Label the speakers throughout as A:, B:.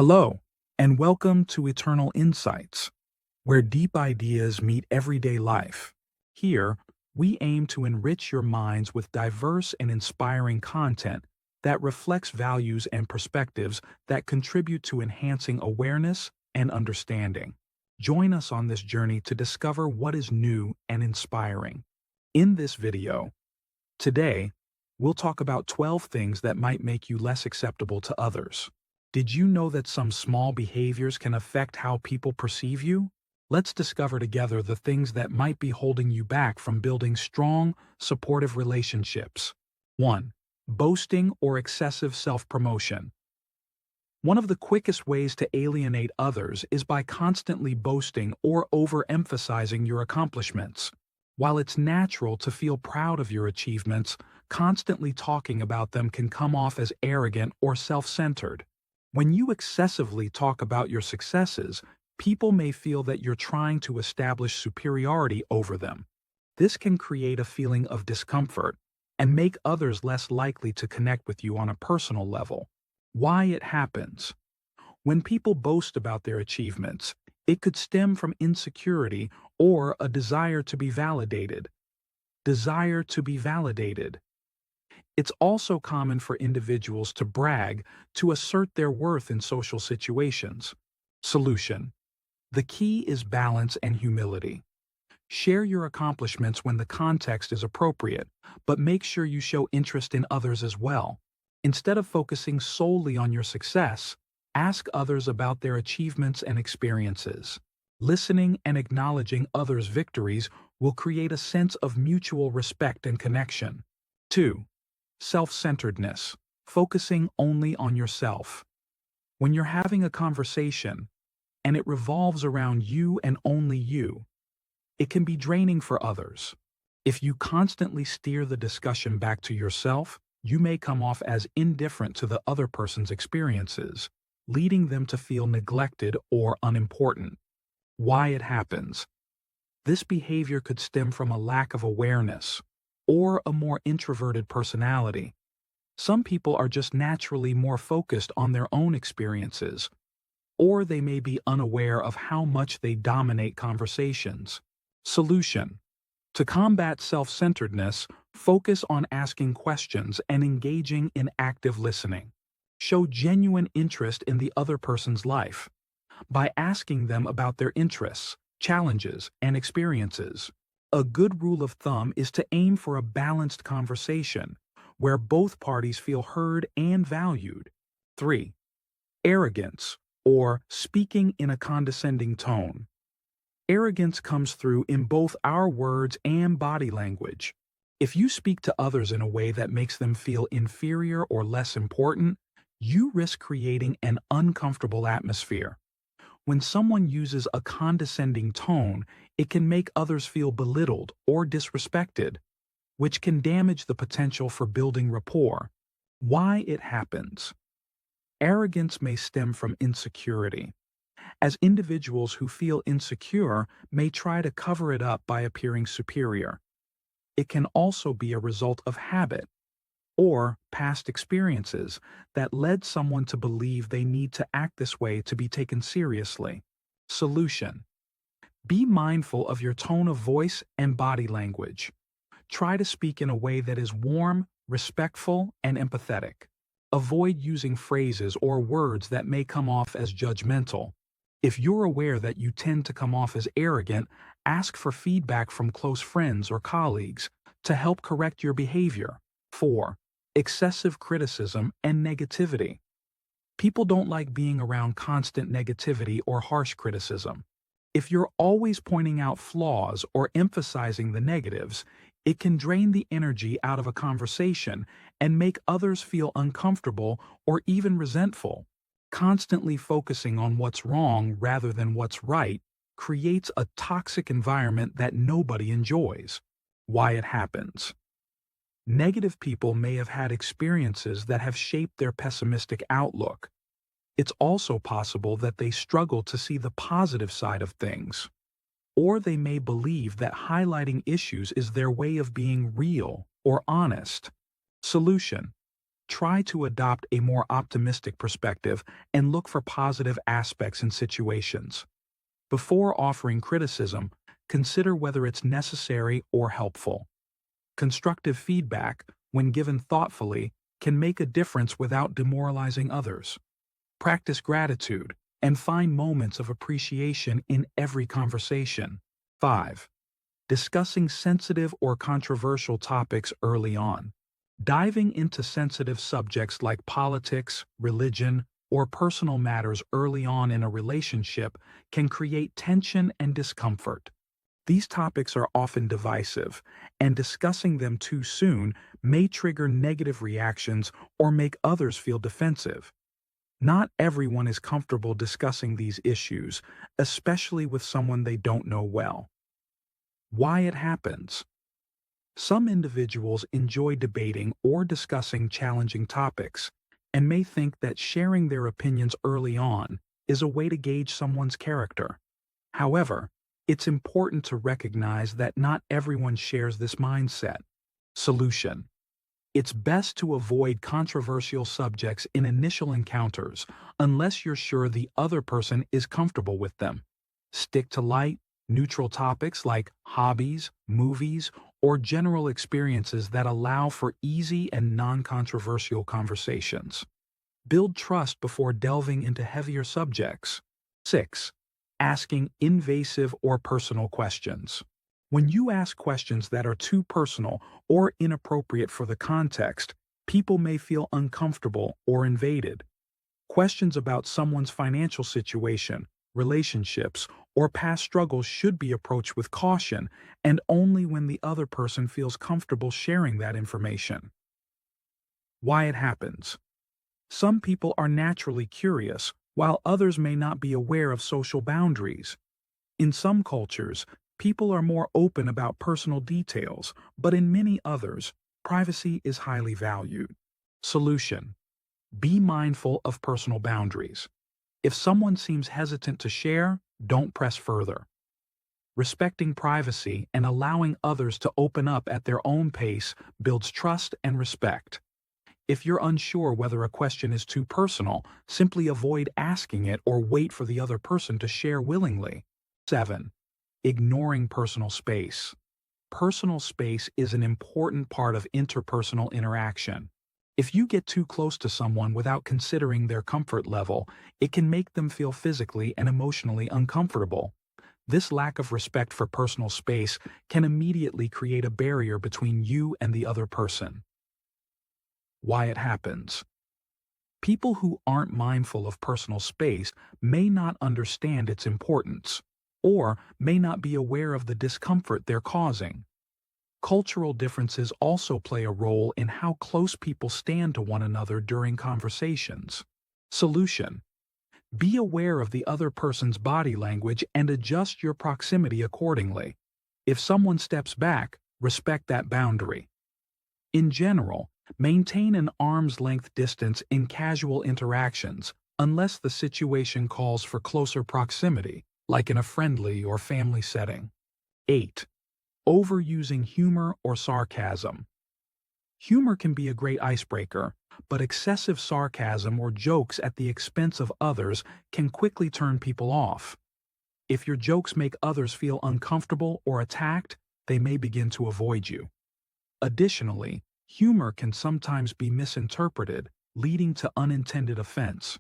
A: Hello, and welcome to Eternal Insights, where deep ideas meet everyday life. Here, we aim to enrich your minds with diverse and inspiring content that reflects values and perspectives that contribute to enhancing awareness and understanding. Join us on this journey to discover what is new and inspiring. In this video, today, we'll talk about 12 things that might make you less acceptable to others. Did you know that some small behaviors can affect how people perceive you? Let's discover together the things that might be holding you back from building strong, supportive relationships. 1. Boasting or excessive self-promotion. One of the quickest ways to alienate others is by constantly boasting or overemphasizing your accomplishments. While it's natural to feel proud of your achievements, constantly talking about them can come off as arrogant or self-centered. When you excessively talk about your successes, people may feel that you're trying to establish superiority over them. This can create a feeling of discomfort and make others less likely to connect with you on a personal level. Why it happens? When people boast about their achievements, it could stem from insecurity or a desire to be validated. Desire to be validated. It's also common for individuals to brag to assert their worth in social situations. Solution. The key is balance and humility. Share your accomplishments when the context is appropriate, but make sure you show interest in others as well. Instead of focusing solely on your success, ask others about their achievements and experiences. Listening and acknowledging others' victories will create a sense of mutual respect and connection. 2. Self-centeredness, focusing only on yourself. When you're having a conversation and it revolves around you and only you, it can be draining for others. If you constantly steer the discussion back to yourself, you may come off as indifferent to the other person's experiences, leading them to feel neglected or unimportant. Why it happens? This behavior could stem from a lack of awareness or a more introverted personality. Some people are just naturally more focused on their own experiences, or they may be unaware of how much they dominate conversations. Solution. To combat self-centeredness, focus on asking questions and engaging in active listening. Show genuine interest in the other person's life by asking them about their interests, challenges, and experiences. A good rule of thumb is to aim for a balanced conversation where both parties feel heard and valued. 3. Arrogance, or speaking in a condescending tone. Arrogance comes through in both our words and body language. If you speak to others in a way that makes them feel inferior or less important, you risk creating an uncomfortable atmosphere. When someone uses a condescending tone, it can make others feel belittled or disrespected, which can damage the potential for building rapport. Why it happens? Arrogance may stem from insecurity, as individuals who feel insecure may try to cover it up by appearing superior. It can also be a result of habit or past experiences that led someone to believe they need to act this way to be taken seriously. Solution. Be mindful of your tone of voice and body language. Try to speak in a way that is warm, respectful, and empathetic. Avoid using phrases or words that may come off as judgmental. If you're aware that you tend to come off as arrogant, ask for feedback from close friends or colleagues to help correct your behavior. 4. Excessive criticism and negativity. People don't like being around constant negativity or harsh criticism. If you're always pointing out flaws or emphasizing the negatives, it can drain the energy out of a conversation and make others feel uncomfortable or even resentful. Constantly focusing on what's wrong rather than what's right creates a toxic environment that nobody enjoys. Why it happens? Negative people may have had experiences that have shaped their pessimistic outlook. It's also possible that they struggle to see the positive side of things. Or they may believe that highlighting issues is their way of being real or honest. Solution. Try to adopt a more optimistic perspective and look for positive aspects in situations. Before offering criticism, consider whether it's necessary or helpful. Constructive feedback, when given thoughtfully, can make a difference without demoralizing others. Practice gratitude and find moments of appreciation in every conversation. 5. Discussing sensitive or controversial topics early on. Diving into sensitive subjects like politics, religion, or personal matters early on in a relationship can create tension and discomfort. These topics are often divisive, and discussing them too soon may trigger negative reactions or make others feel defensive. Not everyone is comfortable discussing these issues, especially with someone they don't know well. Why it happens. Some individuals enjoy debating or discussing challenging topics and may think that sharing their opinions early on is a way to gauge someone's character. However, it's important to recognize that not everyone shares this mindset. Solution. It's best to avoid controversial subjects in initial encounters unless you're sure the other person is comfortable with them. Stick to light, neutral topics like hobbies, movies, or general experiences that allow for easy and non-controversial conversations. Build trust before delving into heavier subjects. 6. Asking invasive or personal questions. When you ask questions that are too personal or inappropriate for the context, people may feel uncomfortable or invaded. Questions about someone's financial situation, relationships, or past struggles should be approached with caution and only when the other person feels comfortable sharing that information. Why it happens. Some people are naturally curious, while others may not be aware of social boundaries. In some cultures, people are more open about personal details, but in many others, privacy is highly valued. Solution. Be mindful of personal boundaries. If someone seems hesitant to share, don't press further. Respecting privacy and allowing others to open up at their own pace builds trust and respect. If you're unsure whether a question is too personal, simply avoid asking it or wait for the other person to share willingly. 7. Ignoring personal space. Personal space is an important part of interpersonal interaction. If you get too close to someone without considering their comfort level, it can make them feel physically and emotionally uncomfortable. This lack of respect for personal space can immediately create a barrier between you and the other person. Why it happens. People who aren't mindful of personal space may not understand its importance, or may not be aware of the discomfort they're causing. Cultural differences also play a role in how close people stand to one another during conversations. Solution. Be aware of the other person's body language and adjust your proximity accordingly. If someone steps back, respect that boundary. In general, maintain an arm's length distance in casual interactions unless the situation calls for closer proximity, like in a friendly or family setting. 8. Overusing humor or sarcasm. Humor can be a great icebreaker, but excessive sarcasm or jokes at the expense of others can quickly turn people off. If your jokes make others feel uncomfortable or attacked, they may begin to avoid you. Additionally, humor can sometimes be misinterpreted, leading to unintended offense.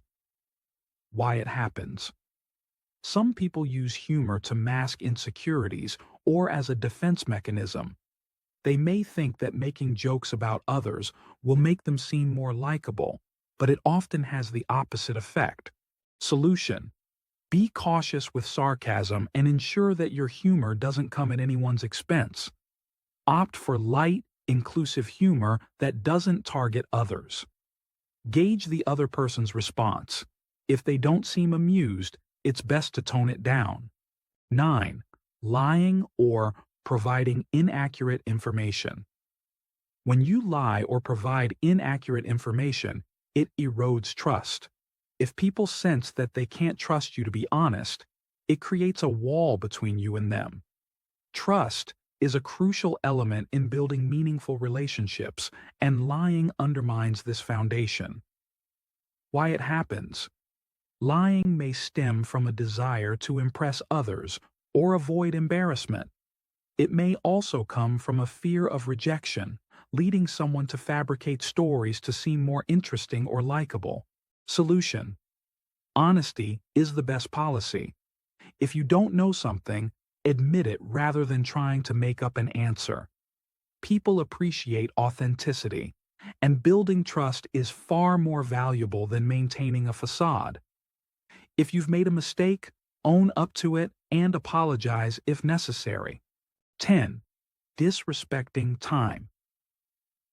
A: Why it happens. Some people use humor to mask insecurities or as a defense mechanism. They may think that making jokes about others will make them seem more likable, but it often has the opposite effect. Solution. Be cautious with sarcasm and ensure that your humor doesn't come at anyone's expense. Opt for light, inclusive humor that doesn't target others. Gauge the other person's response. If they don't seem amused, it's best to tone it down. 9. Lying or providing inaccurate information. When you lie or provide inaccurate information, it erodes trust. If people sense that they can't trust you to be honest, it creates a wall between you and them. Trust is a crucial element in building meaningful relationships, and lying undermines this foundation. Why it happens? Lying may stem from a desire to impress others or avoid embarrassment. It may also come from a fear of rejection, leading someone to fabricate stories to seem more interesting or likable. Solution: honesty is the best policy. If you don't know something, admit it rather than trying to make up an answer. People appreciate authenticity, and building trust is far more valuable than maintaining a facade. If you've made a mistake, own up to it and apologize if necessary. 10. Disrespecting time.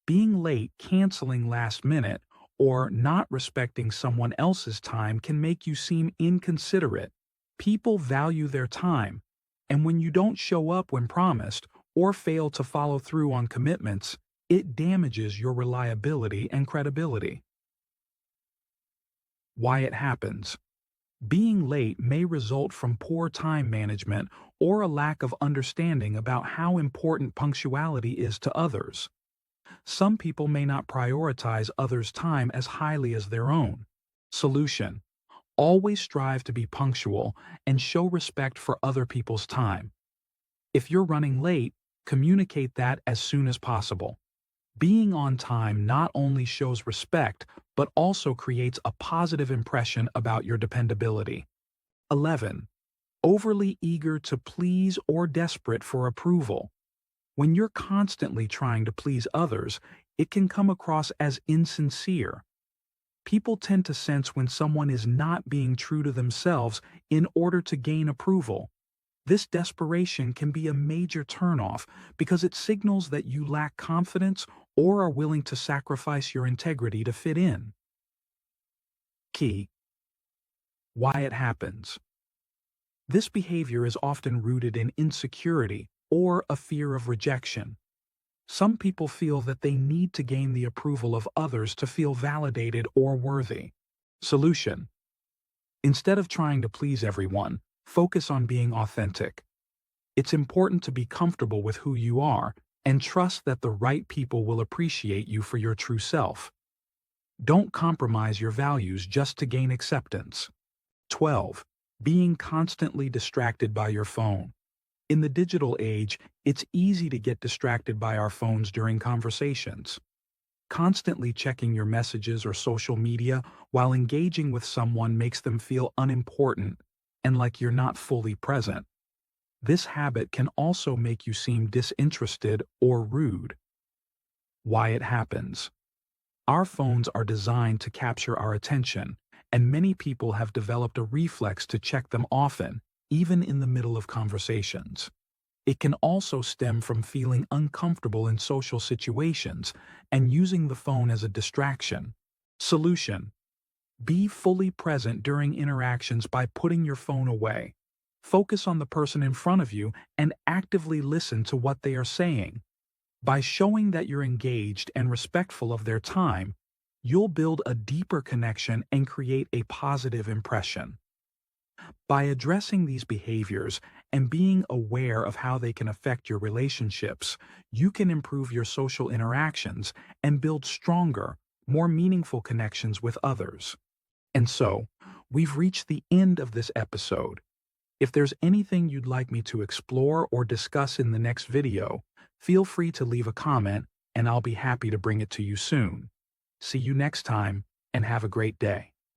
A: Being late, canceling last minute, or not respecting someone else's time can make you seem inconsiderate. People value their time, and when you don't show up when promised or fail to follow through on commitments, it damages your reliability and credibility. Why it happens. Being late may result from poor time management or a lack of understanding about how important punctuality is to others. Some people may not prioritize others' time as highly as their own. Solution: always strive to be punctual and show respect for other people's time. If you're running late, communicate that as soon as possible. Being on time not only shows respect, but also creates a positive impression about your dependability. 11. Overly eager to please or desperate for approval. When you're constantly trying to please others, it can come across as insincere. People tend to sense when someone is not being true to themselves in order to gain approval. This desperation can be a major turnoff because it signals that you lack confidence or are willing to sacrifice your integrity to fit in. Key. Why it happens. This behavior is often rooted in insecurity or a fear of rejection. Some people feel that they need to gain the approval of others to feel validated or worthy. Solution: instead of trying to please everyone, focus on being authentic. It's important to be comfortable with who you are and trust that the right people will appreciate you for your true self. Don't compromise your values just to gain acceptance. 12. Being constantly distracted by your phone. In the digital age, it's easy to get distracted by our phones during conversations. Constantly checking your messages or social media while engaging with someone makes them feel unimportant and like you're not fully present. This habit can also make you seem disinterested or rude. Why it happens. Our phones are designed to capture our attention, and many people have developed a reflex to check them often, even in the middle of conversations. It can also stem from feeling uncomfortable in social situations and using the phone as a distraction. Solution: be fully present during interactions by putting your phone away. Focus on the person in front of you and actively listen to what they are saying. By showing that you're engaged and respectful of their time, you'll build a deeper connection and create a positive impression. By addressing these behaviors and being aware of how they can affect your relationships, you can improve your social interactions and build stronger, more meaningful connections with others. And so, we've reached the end of this episode. If there's anything you'd like me to explore or discuss in the next video, feel free to leave a comment and I'll be happy to bring it to you soon. See you next time and have a great day.